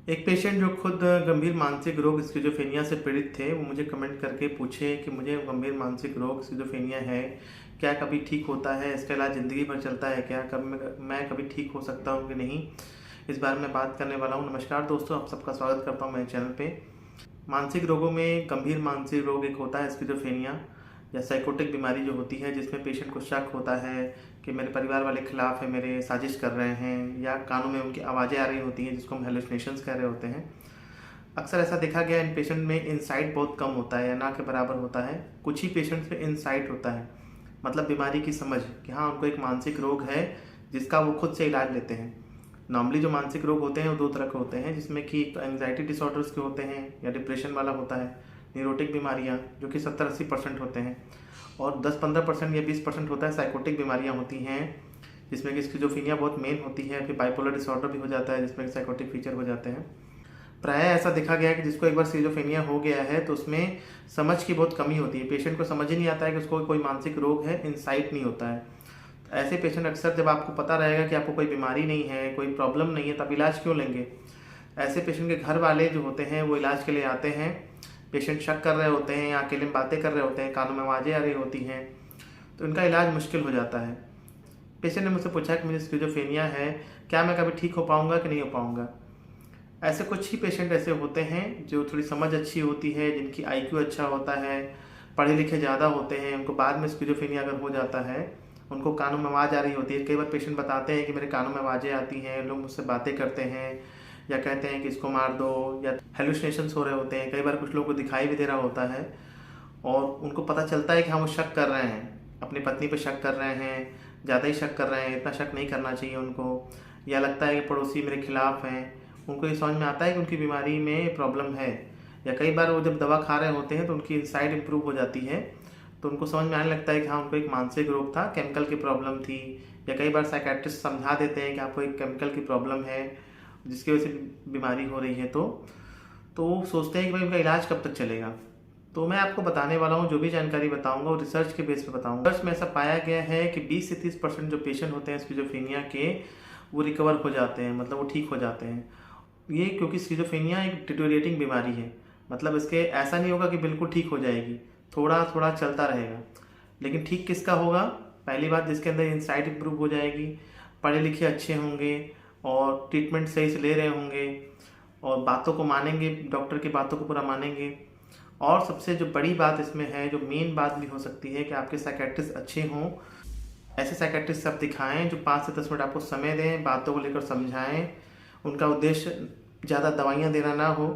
एक पेशेंट जो खुद गंभीर मानसिक रोग स्किज़ोफ्रेनिया से पीड़ित थे, वो मुझे कमेंट करके पूछे कि मुझे गंभीर मानसिक रोग स्किज़ोफ्रेनिया है, क्या कभी ठीक होता है? इसका इलाज ज़िंदगी भर चलता है क्या? कब मैं कभी ठीक हो सकता हूँ कि नहीं? इस बारे में बात करने वाला हूँ। नमस्कार दोस्तों, आप सबका स्वागत करता हूँ मेरे चैनल पे। मानसिक रोगों में गंभीर मानसिक रोग एक होता है स्किज़ोफ्रेनिया या साइकोटिक बीमारी जो होती है, जिसमें पेशेंट को शक होता है कि मेरे परिवार वाले खिलाफ है, मेरे साजिश कर रहे हैं, या कानों में उनकी आवाज़ें आ रही होती हैं जिसको हम हेलुसिनेशंस कह रहे होते हैं। अक्सर ऐसा देखा गया इन पेशेंट में इनसाइट बहुत कम होता है या ना के बराबर होता है। कुछ ही पेशेंट्स में इनसाइट होता है, मतलब बीमारी की समझ कि हाँ उनको एक मानसिक रोग है जिसका वो खुद से इलाज लेते हैं। नॉर्मली जो मानसिक रोग होते हैं वो दो तरह के होते हैं, जिसमें कि एंग्जाइटी डिसऑर्डर्स के होते हैं या डिप्रेशन वाला होता है, न्यूरोटिक बीमारियाँ जो कि 70-80% होते हैं, और 10-15% या 20% होता है साइकोटिक बीमारियाँ होती हैं, जिसमें कि स्किज़ोफ्रेनिया बहुत मेन होती है। फिर बाइपोलर डिसऑर्डर भी हो जाता है जिसमें साइकोटिक फीचर हो जाते हैं। प्रायः ऐसा देखा गया है कि जिसको एक बार स्किज़ोफ्रेनिया हो गया है तो उसमें समझ की बहुत कमी होती है। पेशेंट को समझ ही नहीं आता है कि उसको कोई मानसिक रोग है, इनसाइट नहीं होता है। ऐसे पेशेंट अक्सर, जब आपको पता रहेगा कि आपको कोई बीमारी नहीं है, कोई प्रॉब्लम नहीं है, तब इलाज क्यों लेंगे? ऐसे पेशेंट के घर वाले जो होते हैं वो इलाज के लिए आते हैं। पेशेंट शक कर रहे होते हैं या अकेले में बातें कर रहे होते हैं, कानों में आवाज़ें आ रही होती हैं, तो इनका इलाज मुश्किल हो जाता है। पेशेंट ने मुझसे पूछा कि मुझे स्किज़ोफ्रेनिया है, क्या मैं कभी ठीक हो पाऊँगा कि नहीं हो पाऊँगा? ऐसे कुछ ही पेशेंट ऐसे होते हैं जो थोड़ी समझ अच्छी होती है, जिनकी आईक्यू अच्छा होता है, पढ़े लिखे ज़्यादा होते हैं, उनको बाद में स्किज़ोफ्रेनिया अगर हो जाता है, उनको कानों में आवाज़ आ रही होती है। कई बार पेशेंट बताते हैं कि मेरे कानों में आवाज़ें आती हैं, लोग मुझसे बातें करते हैं या कहते हैं कि इसको मार दो, या हेलुसिनेशंस हो रहे होते हैं। कई बार कुछ लोगों को दिखाई भी दे रहा होता है और उनको पता चलता है कि हाँ वो शक कर रहे हैं, अपनी पत्नी पर शक कर रहे हैं, ज़्यादा ही शक कर रहे हैं, इतना शक नहीं करना चाहिए उनको, या लगता है कि पड़ोसी मेरे खिलाफ हैं। उनको ये समझ में आता है कि उनकी बीमारी में प्रॉब्लम है, या कई बार वो जब दवा खा रहे होते हैं तो उनकी इनसाइट इम्प्रूव हो जाती है, तो उनको समझ में आने लगता है कि हाँ उनको एक मानसिक रोग था, केमिकल की प्रॉब्लम थी। या कई बार साइकेट्रिस्ट समझा देते हैं कि आपको एक केमिकल की प्रॉब्लम है जिसकी वजह से बीमारी हो रही है, तो वो सोचते हैं कि भाई उनका इलाज कब तक चलेगा। तो मैं आपको बताने वाला हूँ, जो भी जानकारी बताऊंगा वो रिसर्च के बेस पे बताऊंगा। रिसर्च में ऐसा पाया गया है कि 20 से 30% जो पेशेंट होते हैं स्किज़ोफ्रेनिया के, वो रिकवर हो जाते हैं, मतलब वो ठीक हो जाते हैं। ये क्योंकि स्किज़ोफ्रेनिया एक डिटोरिएटिंग बीमारी है, मतलब इसके ऐसा नहीं होगा कि बिल्कुल ठीक हो जाएगी, थोड़ा थोड़ा चलता रहेगा। लेकिन ठीक किसका होगा? पहली बात, जिसके अंदर इंसाइट इंप्रूव हो जाएगी, पढ़े लिखे अच्छे होंगे और ट्रीटमेंट सही से ले रहे होंगे और बातों को मानेंगे, डॉक्टर की बातों को पूरा मानेंगे। और सबसे जो बड़ी बात इसमें है, जो मेन बात भी हो सकती है, कि आपके साइकेट्रिस्ट अच्छे हों। ऐसे साइकेट्रिस्ट आप दिखाएं जो 5 से 10 मिनट आपको समय दें, बातों को लेकर समझाएं। उनका उद्देश्य ज़्यादा दवाइयाँ देना ना हो,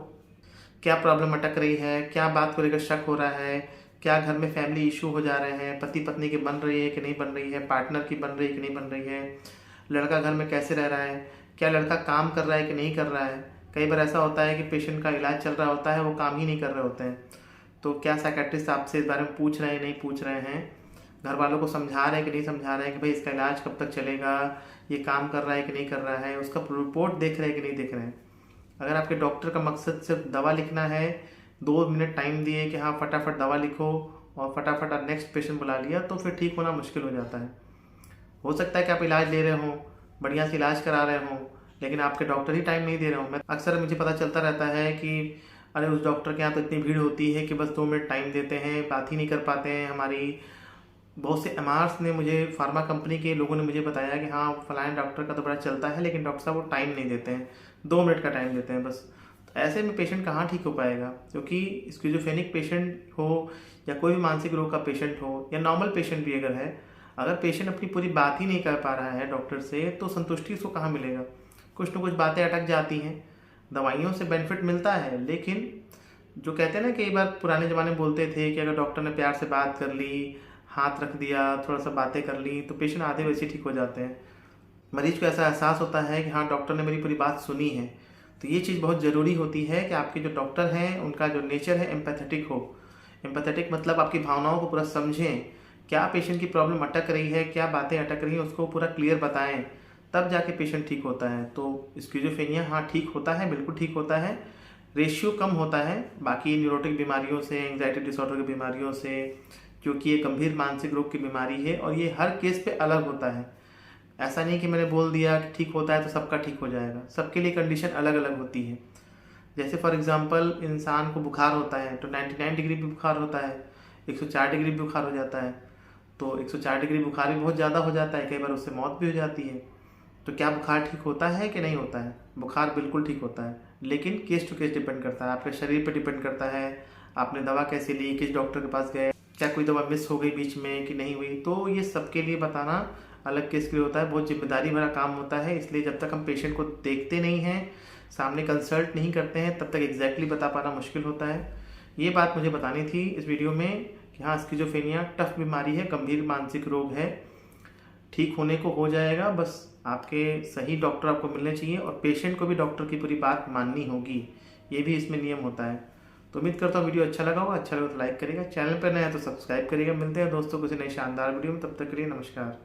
क्या प्रॉब्लम अटक रही है, क्या बात को लेकर शक हो रहा है, क्या घर में फैमिली इशू हो जा रहे हैं, पति पत्नी की बन रही है कि नहीं बन रही है, पार्टनर की बन रही है कि नहीं बन रही है, लड़का घर में कैसे रह रहा है, क्या लड़का काम कर रहा है कि नहीं कर रहा है। कई बार ऐसा होता है कि पेशेंट का इलाज चल रहा होता है, वो काम ही नहीं कर रहे होते हैं, तो क्या साइकेट्रिस्ट आपसे इस बारे में पूछ रहे हैं, नहीं पूछ रहे हैं, घर वालों को समझा रहे हैं कि नहीं समझा रहे हैं कि भाई इसका इलाज कब तक चलेगा, ये काम कर रहा है कि नहीं कर रहा है, उसका रिपोर्ट देख रहे हैं कि नहीं देख रहे हैं। अगर आपके डॉक्टर का मकसद सिर्फ दवा लिखना है, 2 मिनट टाइम दिए कि हाँ फटाफट दवा लिखो और फटाफट आप नेक्स्ट पेशेंट बुला लिया, तो फिर ठीक होना मुश्किल हो जाता है। हो सकता है कि आप इलाज ले रहे हो, बढ़िया से इलाज करा रहे हो, लेकिन आपके डॉक्टर ही टाइम नहीं दे रहे हो। मैं अक्सर, मुझे पता चलता रहता है कि अरे उस डॉक्टर के यहाँ तो इतनी भीड़ होती है कि बस 2 मिनट टाइम देते हैं, बात ही नहीं कर पाते हैं हमारी। बहुत से एमआरस ने मुझे, फार्मा कंपनी के लोगों ने मुझे बताया कि हाँ फलाने डॉक्टर का तो बड़ा चलता है, लेकिन डॉक्टर साहब वो टाइम नहीं देते हैं, 2 मिनट का टाइम देते हैं बस। तो ऐसे में पेशेंट कहाँ ठीक हो पाएगा? क्योंकि स्किज़ोफ्रेनिक पेशेंट हो या कोई भी मानसिक रोग का पेशेंट हो, या नॉर्मल पेशेंट भी अगर है, अगर पेशेंट अपनी पूरी बात ही नहीं कर पा रहा है डॉक्टर से, तो संतुष्टि उसको कहाँ मिलेगा? कुछ ना कुछ बातें अटक जाती हैं। दवाइयों से बेनिफिट मिलता है, लेकिन जो कहते हैं ना, कई बार पुराने ज़माने में बोलते थे कि अगर डॉक्टर ने प्यार से बात कर ली, हाथ रख दिया, थोड़ा सा बातें कर ली, तो पेशेंट आधे वैसे ठीक हो जाते हैं। मरीज को ऐसा एहसास होता है कि हाँ डॉक्टर ने मेरी पूरी बात सुनी है। तो ये चीज़ बहुत ज़रूरी होती है कि आपके जो डॉक्टर हैं उनका जो नेचर है एम्पैथेटिक हो। एम्पैथेटिक मतलब आपकी भावनाओं को पूरा समझें, क्या पेशेंट की प्रॉब्लम अटक रही है, क्या बातें अटक रही हैं, उसको पूरा क्लियर बताएं, तब जाके पेशेंट ठीक होता है। तो स्किज़ोफ्रेनिया हाँ ठीक होता है, बिल्कुल ठीक होता है, रेशियो कम होता है बाकी न्यूरोटिक बीमारियों से, एंग्जाइटी डिसऑर्डर की बीमारियों से, क्योंकि ये गंभीर मानसिक रोग की बीमारी है और ये हर केस पे अलग होता है। ऐसा नहीं कि मैंने बोल दिया कि ठीक होता है तो सबका ठीक हो जाएगा, सबके लिए कंडीशन अलग अलग होती है। जैसे फॉर एग्जांपल इंसान को बुखार होता है तो 99 डिग्री भी बुखार होता है, 104 डिग्री भी बुखार हो जाता है। तो 104 डिग्री बुखार भी बहुत ज़्यादा हो जाता है, कई बार उससे मौत भी हो जाती है। तो क्या बुखार ठीक होता है कि नहीं होता है? बुखार बिल्कुल ठीक होता है, लेकिन केस टू केस डिपेंड करता है, आपके शरीर पर डिपेंड करता है, आपने दवा कैसे ली, किस डॉक्टर के पास गए, क्या कोई दवा मिस हो गई बीच में कि नहीं हुई। तो ये सबके लिए बताना अलग केस के लिए होता है, बहुत जिम्मेदारी भरा काम होता है। इसलिए जब तक हम पेशेंट को देखते नहीं हैं, सामने कंसल्ट नहीं करते हैं, तब तक एग्जैक्टली बता पाना मुश्किल होता है। ये बात मुझे बतानी थी इस वीडियो में कि हाँ, स्किज़ोफ्रेनिया टफ बीमारी है, गंभीर मानसिक रोग है, ठीक होने को हो जाएगा। बस आपके सही डॉक्टर आपको मिलने चाहिए और पेशेंट को भी डॉक्टर की पूरी बात माननी होगी, ये भी इसमें नियम होता है। तो उम्मीद करता हूँ वीडियो अच्छा लगा होगा, अच्छा लगा तो लाइक करेगा, चैनल पर नया है तो सब्सक्राइब करेगा। मिलते हैं दोस्तों किसी नई शानदार वीडियो में, तब तक के लिए नमस्कार।